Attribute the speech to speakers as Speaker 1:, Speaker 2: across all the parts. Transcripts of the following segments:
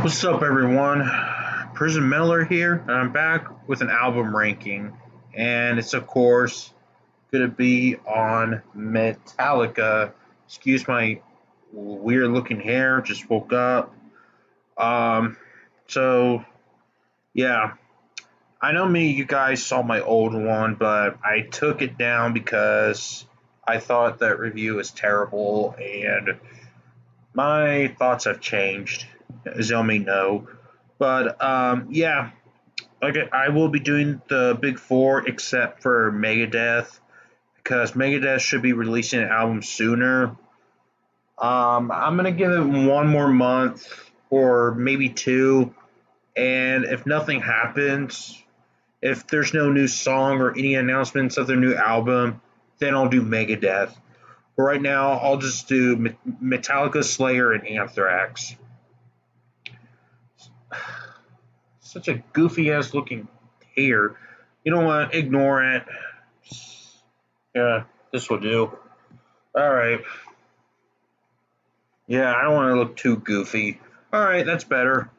Speaker 1: What's up, everyone? Prison Miller here, and I'm back with an album ranking. And it's, of course, going to be on Metallica. Excuse my weird looking hair, just woke up. Um, so, yeah, I know many of you guys saw my old one, but I took it down because I thought that review was terrible, and my thoughts have changed, as y'all may know. But yeah, okay, I will be doing the big four except for Megadeth because Megadeth should be releasing an album sooner. I'm gonna give it one more month or maybe two, and if nothing happens, if there's no new song or any announcements of their new album, then I'll do Megadeth. But right now, I'll just do Metallica, Slayer, and Anthrax. Such a goofy ass looking hair. You know what? Ignore it. Yeah, this will do. All right. Yeah, I don't want to look too goofy. All right, that's better.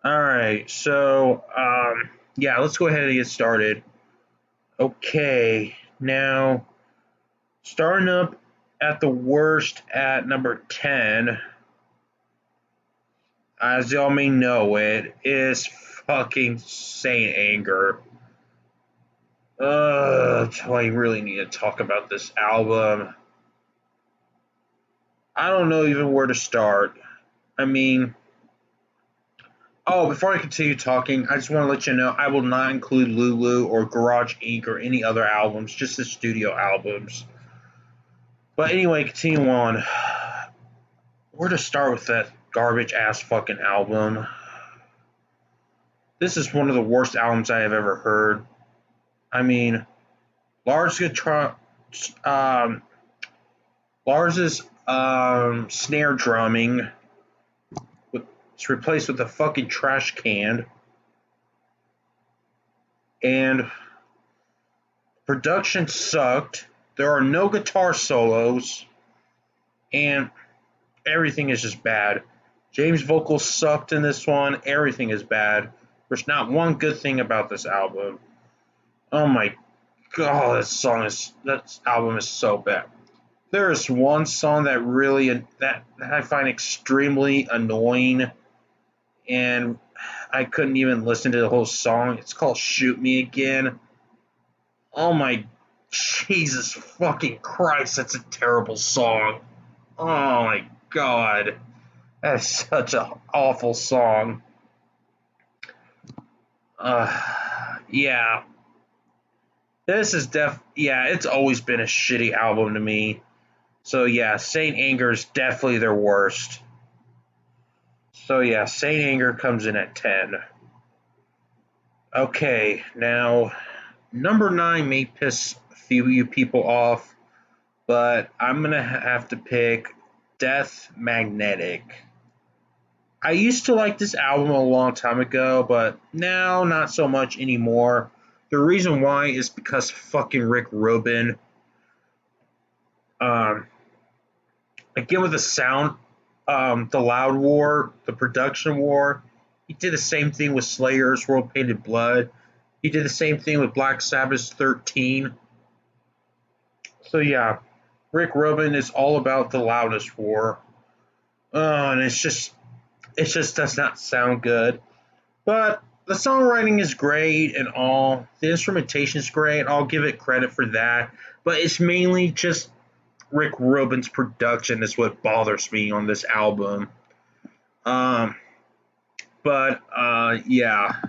Speaker 1: All right. So, yeah, let's go ahead and get started. Okay. Now, starting up at the worst at number 10, as y'all may know, it is fucking Saint Anger. Do I really need to talk about this album? I don't know even where to start. I mean, oh, before I continue talking, I just want to let you know I will not include Lulu or Garage Inc. or any other albums, just the studio albums. But anyway, continue on. Where to start with that garbage ass fucking album? This is one of the worst albums I have ever heard. I mean, Lars guitar, um, Lars's snare drumming it's replaced with a fucking trash can, and production sucked. There are no guitar solos, and everything is just bad. James' vocals sucked in this one. Everything is bad. There's not one good thing about this album. Oh my god, that album is so bad. There is one song that really that I find extremely annoying, and I couldn't even listen to the whole song. It's called "Shoot Me Again." Oh my Jesus fucking Christ, that's a terrible song. Oh my god. That's such an awful song. Yeah. This is yeah, it's always been a shitty album to me. So yeah, Saint Anger is definitely their worst. So yeah, Saint Anger comes in at 10. Okay, now number 9 may piss a few of you people off, but I'm gonna have to pick Death Magnetic. I used to like this album a long time ago, but now not so much anymore. The reason why is because fucking Rick Rubin. Um, again with the sound, the Loud War, the production war. He did the same thing with Slayer's World Painted Blood. He did the same thing with Black Sabbath's 13. So yeah, Rick Rubin is all about the loudest war. And it just does not sound good. But the songwriting is great and all. The instrumentation is great. I'll give it credit for that. But it's mainly just Rick Rubin's production is what bothers me on this album. Um, but yeah.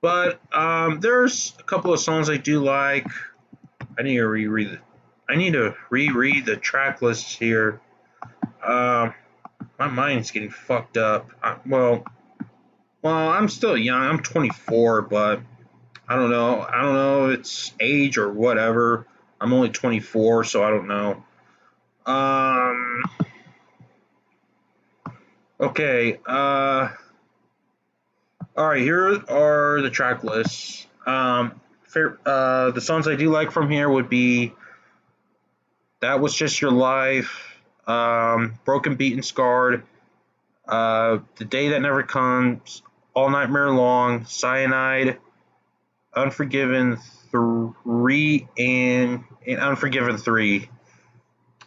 Speaker 1: But there's a couple of songs I do like. I need to reread. I need to reread the track lists here. My mind's getting fucked up. Well, I'm still young. I'm 24, but I don't know. I don't know if it's age or whatever. I'm only 24, so I don't know. Um. Okay. All right. Here are the track lists. The songs I do like from here would be "That Was Just Your Life," "Broken, Beaten, Scarred," The Day That Never Comes, All Nightmare Long, Cyanide, Unforgiven 3, and Unforgiven 3.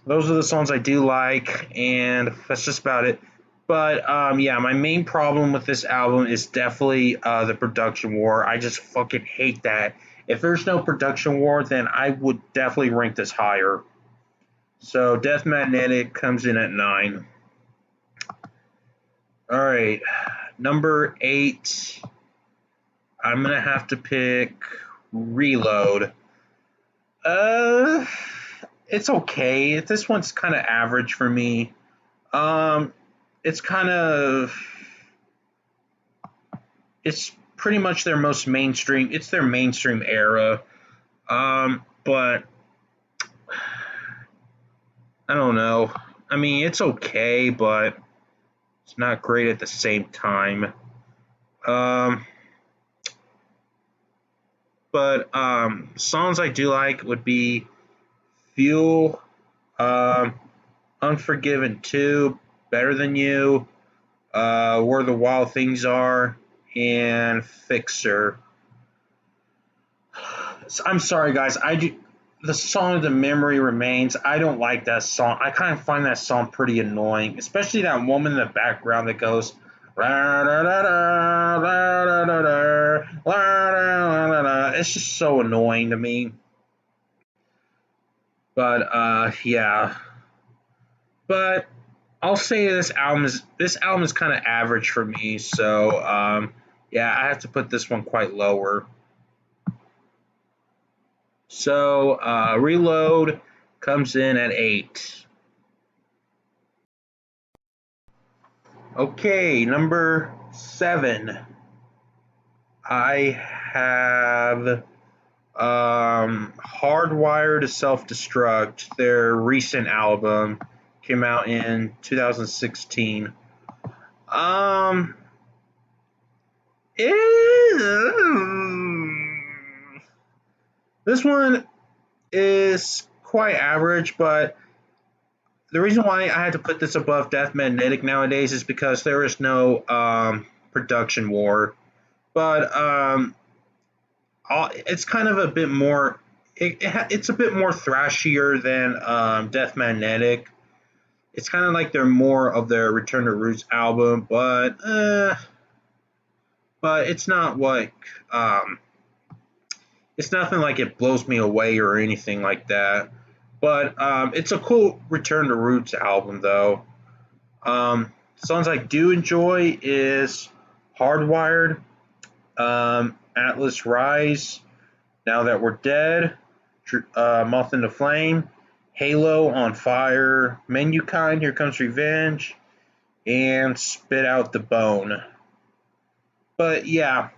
Speaker 1: Those are the songs I do like, and that's just about it. But yeah, my main problem with this album is definitely the production war. I just fucking hate that. If there's no production war, then I would definitely rank this higher. So Death Magnetic comes in at 9. All right, number 8. I'm gonna have to pick Reload. Uh, it's okay. This one's kind of average for me. Um, it's kind of it's pretty much their most mainstream. It's their mainstream era. But I don't know. I mean, it's okay, but it's not great at the same time. Um, but songs I do like would be Fuel, um, Unforgiven 2, Better Than You, Where the Wild Things Are, and Fixer. I'm sorry, guys. The song "The Memory Remains." I don't like that song. I kind of find that song pretty annoying, especially that woman in the background that goes. It's just so annoying to me. But yeah. But I'll say this album is kind of average for me. So yeah, I have to put this one quite lower. So Reload comes in at 8. Okay, number 7. I have Hardwired to Self Destruct. Their recent album came out in 2016. Um, this one is quite average, but the reason why I had to put this above Death Magnetic nowadays is because there is no production war. But it's kind of a bit more. It's a bit more thrashier than Death Magnetic. It's kind of like they're more of their Return to Roots album, but it's not like it's nothing like it blows me away or anything like that. But it's a cool Return to Roots album, though. Songs I do enjoy is Hardwired, Atlas Rise, Now That We're Dead, Moth into Flame, Halo on Fire, Menukind, Here Comes Revenge, and Spit Out the Bone. But yeah,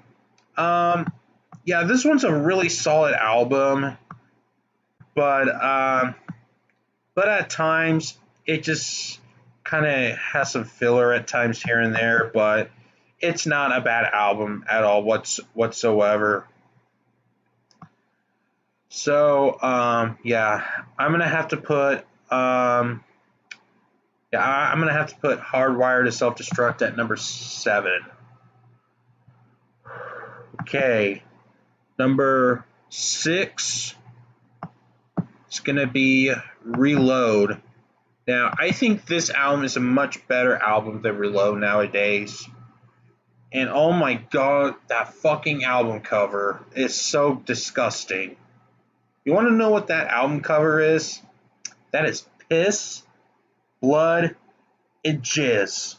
Speaker 1: this one's a really solid album, but but at times it just kind of has some filler at times here and there. But it's not a bad album at all whatsoever. So yeah, I'm gonna have to put I'm gonna have to put Hardwire to Self Destruct at number 7. Okay, number 6 is gonna be Reload. Now, I think this album is a much better album than Reload nowadays. And oh my god, that fucking album cover is so disgusting. You want to know what that album cover is? That is piss, blood, and jizz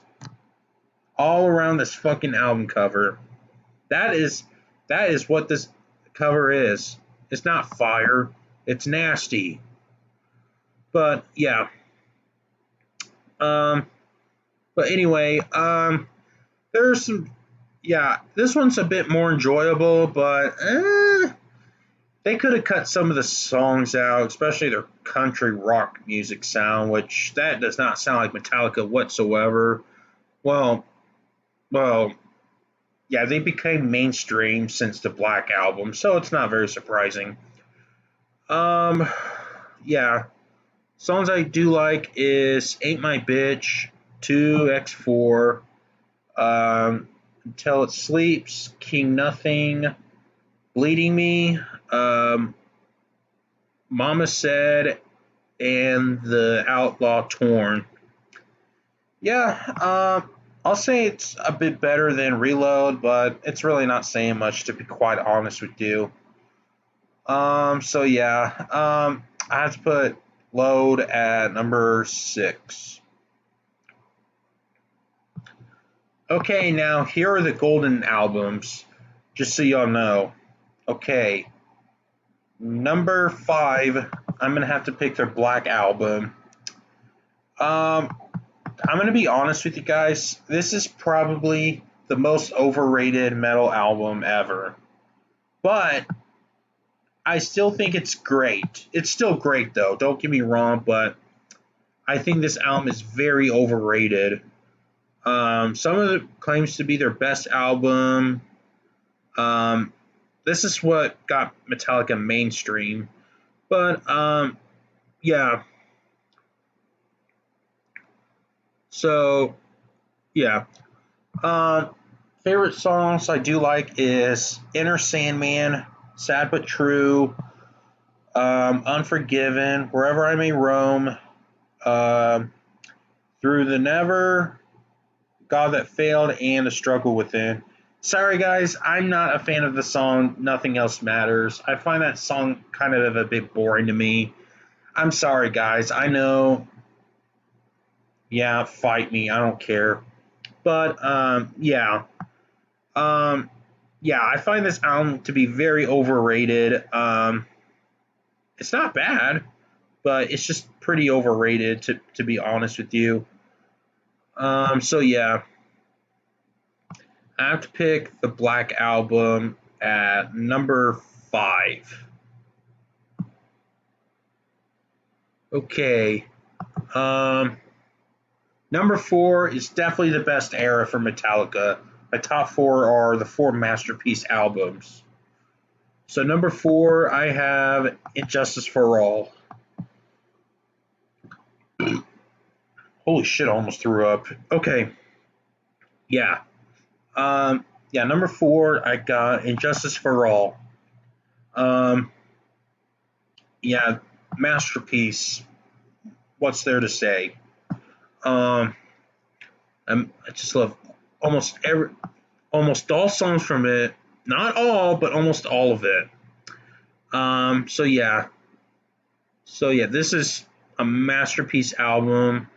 Speaker 1: all around this fucking album cover. That is what this cover is. It's not fire. It's nasty. But yeah. Um. But anyway. There's some. Yeah. This one's a bit more enjoyable, but they could have cut some of the songs out, especially their country rock music sound, which that does not sound like Metallica whatsoever. Well, well, yeah, they became mainstream since the Black Album, so it's not very surprising. Um, yeah, songs I do like is "Ain't My Bitch," 2x4, Until It Sleeps, King Nothing, Bleeding Me, um, Mama Said, and The Outlaw Torn. Yeah, I'll say it's a bit better than Reload, but it's really not saying much to be quite honest with you. So yeah, I have to put Load at number 6. Okay, now here are the golden albums, just so y'all know. Okay, number 5, I'm gonna have to pick their Black Album. Um, I'm gonna be honest with you guys. This is probably the most overrated metal album ever, but I still think it's great. It's still great though. Don't get me wrong, but I think this album is very overrated. Some of it claims to be their best album. Um, this is what got Metallica mainstream. But yeah. So yeah. Um, Favorite songs I do like is Inner Sandman, Sad But True, Unforgiven, Wherever I May Roam, um, Through the Never, God That Failed, and The Struggle Within. Sorry, guys, I'm not a fan of the song Nothing Else Matters. I find that song kind of a bit boring to me. I'm sorry, guys. I know. Yeah, fight me. I don't care. But, yeah. Um, yeah, I find this album to be very overrated. It's not bad, but it's just pretty overrated, to be honest with you. So, yeah. I have to pick the Black Album at number 5. Okay. Um, Number 4 is definitely the best era for Metallica. My top 4 are the 4 masterpiece albums. So number 4, I have Injustice for All. Holy shit! I almost threw up. Okay. Yeah. Yeah. Number 4, I got Injustice for All. Um. Yeah. Masterpiece. What's there to say? Um. I just love almost every, almost all songs from it. Not all, but almost all of it. So yeah. So yeah, this is a masterpiece album.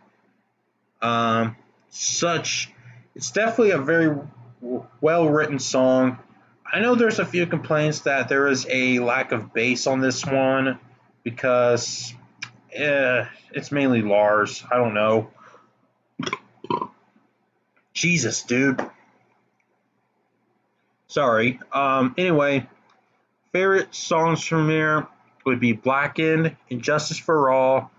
Speaker 1: Um, such, it's definitely a very well written song. I know there's a few complaints that there is a lack of bass on this one because it's mainly Lars. I don't know. Jesus, dude. Sorry. Anyway, favorite songs from here would be Blackened, Injustice for All,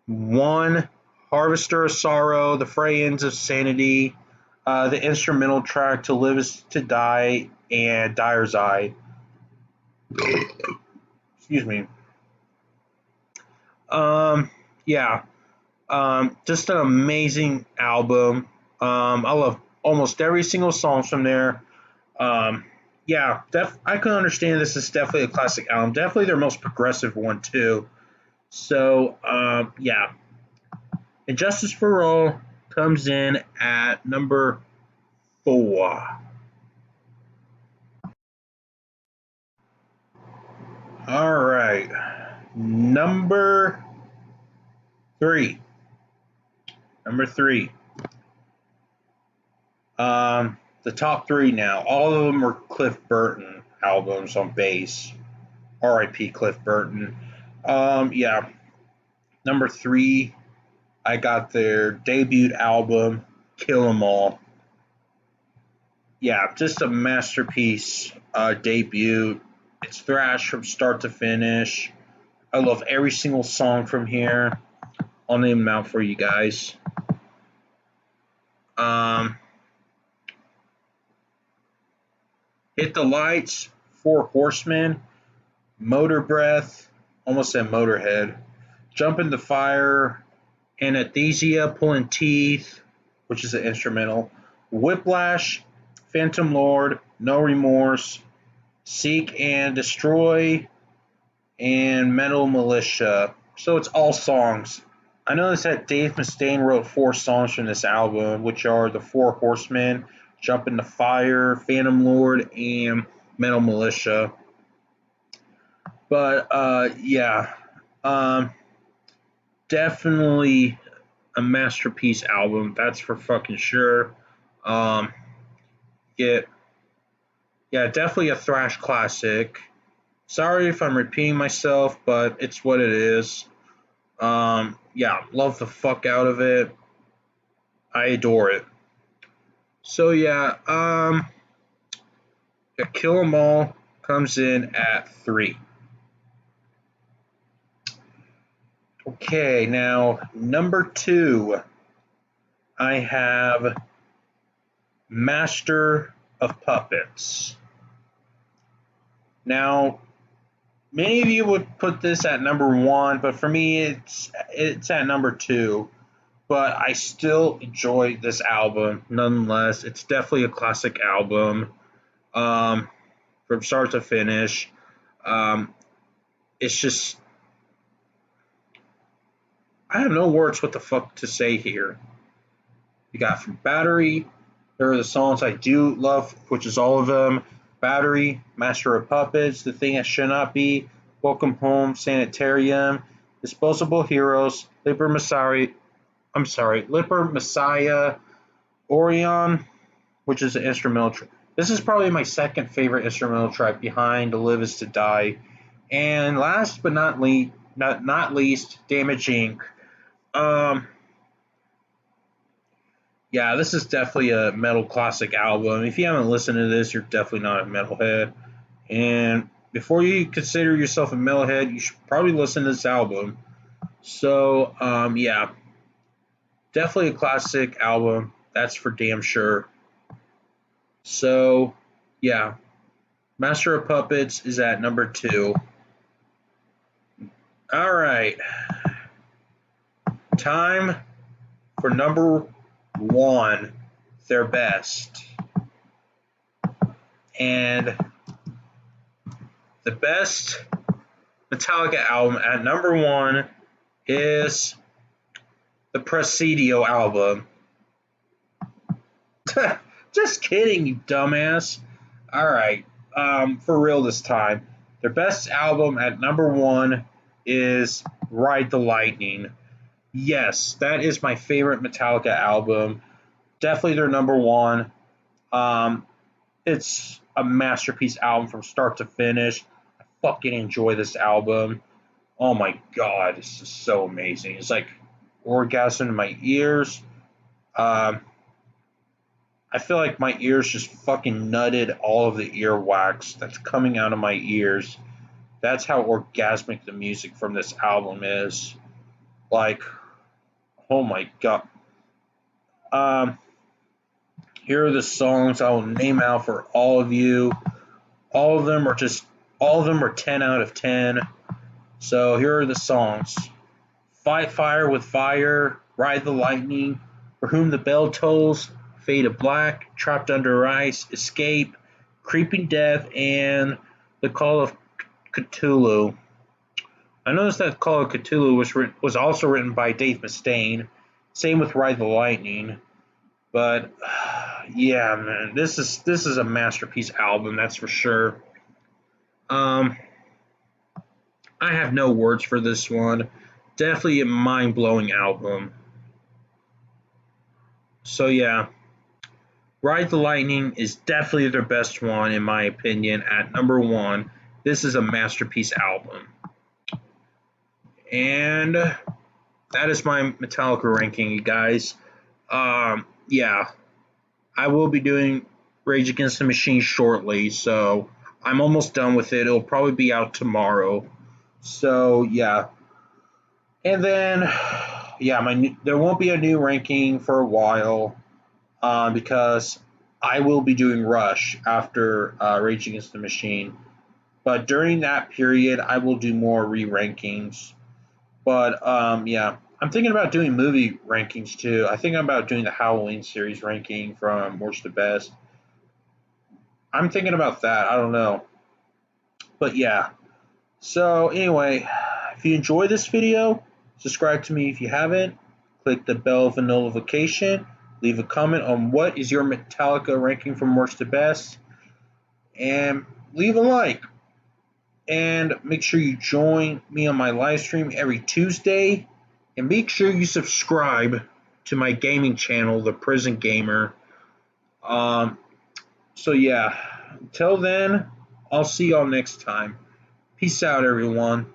Speaker 1: One, Harvester of Sorrow, The Fray Ends of Sanity, the instrumental track To Live Is to Die, and Dyer's Eye. Excuse me. Yeah. Just an amazing album. I love almost every single song from there. Um, yeah, I can understand this is definitely a classic album. Definitely their most progressive one too. So yeah, Injustice for All comes in at number 4. All right, number 3. Number 3. The top 3 now. All of them were Cliff Burton albums on bass. R.I.P. Cliff Burton. Yeah. Number 3, I got their debut album, Kill 'Em All. Yeah, just a masterpiece debut. It's thrash from start to finish. I love every single song from here. I'll name them out for you guys. Um, Hit the Lights, Four Horsemen, Motor Breath, almost said Motorhead, Jump in the Fire, Anesthesia, Pulling Teeth, which is an instrumental, Whiplash, Phantom Lord, No Remorse, Seek and Destroy, and Metal Militia. So it's all songs. I noticed that Dave Mustaine wrote 4 songs from this album, which are The Four Horsemen, Jump in the Fire, Phantom Lord, and Metal Militia. But yeah, um, definitely a masterpiece album. That's for fucking sure. Um, it, yeah, definitely a thrash classic. Sorry if I'm repeating myself, but it's what it is. Yeah, love the fuck out of it. I adore it. So yeah, Kill 'Em All comes in at 3. Okay, now number 2, I have Master of Puppets. Now, many of you would put this at number 1, but for me, it's at number 2. But I still enjoy this album nonetheless. It's definitely a classic album, um, from start to finish. Um, it's just I have no words what the fuck to say here. You got from Battery. There are the songs I do love, which is all of them. Battery, Master of Puppets, The Thing That Should Not Be, Welcome Home, Sanitarium, Disposable Heroes, Lipper Messiah, Orion, which is an instrumental track. This is probably my second favorite instrumental track behind To Live Is to Die. And last but not least, Damage Inc. Um, yeah, this is definitely a metal classic album. If you haven't listened to this, you're definitely not a metalhead. And before you consider yourself a metalhead, you should probably listen to this album. So, yeah, definitely a classic album. That's for damn sure. So, yeah, Master of Puppets is at number 2. All right, time for number 1, their best. And the best Metallica album at number 1 is the Presidio album. Just kidding, you dumbass. All right, for real this time. Their best album at number 1 is Ride the Lightning. Yes, that is my favorite Metallica album. Definitely their number 1. Um, it's a masterpiece album from start to finish. I fucking enjoy this album. Oh my god, it's just so amazing. It's like orgasm in my ears. Um, I feel like my ears just fucking nutted all of the earwax that's coming out of my ears. That's how orgasmic the music from this album is. Like, oh my god. Um, Here are the songs I will name out for all of you. All of them are 10 out of 10. So here are the songs: Fight Fire with Fire, Ride the Lightning, For Whom the Bell Tolls, Fade of Black, Trapped Under Ice, Escape, Creeping Death, and The Call of Cthulhu. I noticed that Call of Cthulhu was also written by Dave Mustaine. Same with Ride the Lightning. But yeah, man, this is a masterpiece album, that's for sure. Um, I have no words for this one. Definitely a mind blowing album. So yeah, Ride the Lightning is definitely their best one in my opinion. At number 1, this is a masterpiece album, and that is my Metallica ranking, you guys. Yeah, I will be doing Rage Against the Machine shortly, so I'm almost done with it. It'll probably be out tomorrow. So yeah, and then yeah, there won't be a new ranking for a while, because I will be doing Rush after Rage Against the Machine. But during that period, I will do more re rankings. But yeah, I'm thinking about doing movie rankings too. I think I'm about doing the Halloween series ranking from worst to best. I'm thinking about that. I don't know. But yeah. So anyway, if you enjoy this video, subscribe to me if you haven't. Click the bell for notification. Leave a comment on what is your Metallica ranking from worst to best. And leave a like. And make sure you join me on my live stream every Tuesday. And make sure you subscribe to my gaming channel, The Prison Gamer. Um, so yeah, until then, I'll see y'all next time. Peace out, everyone.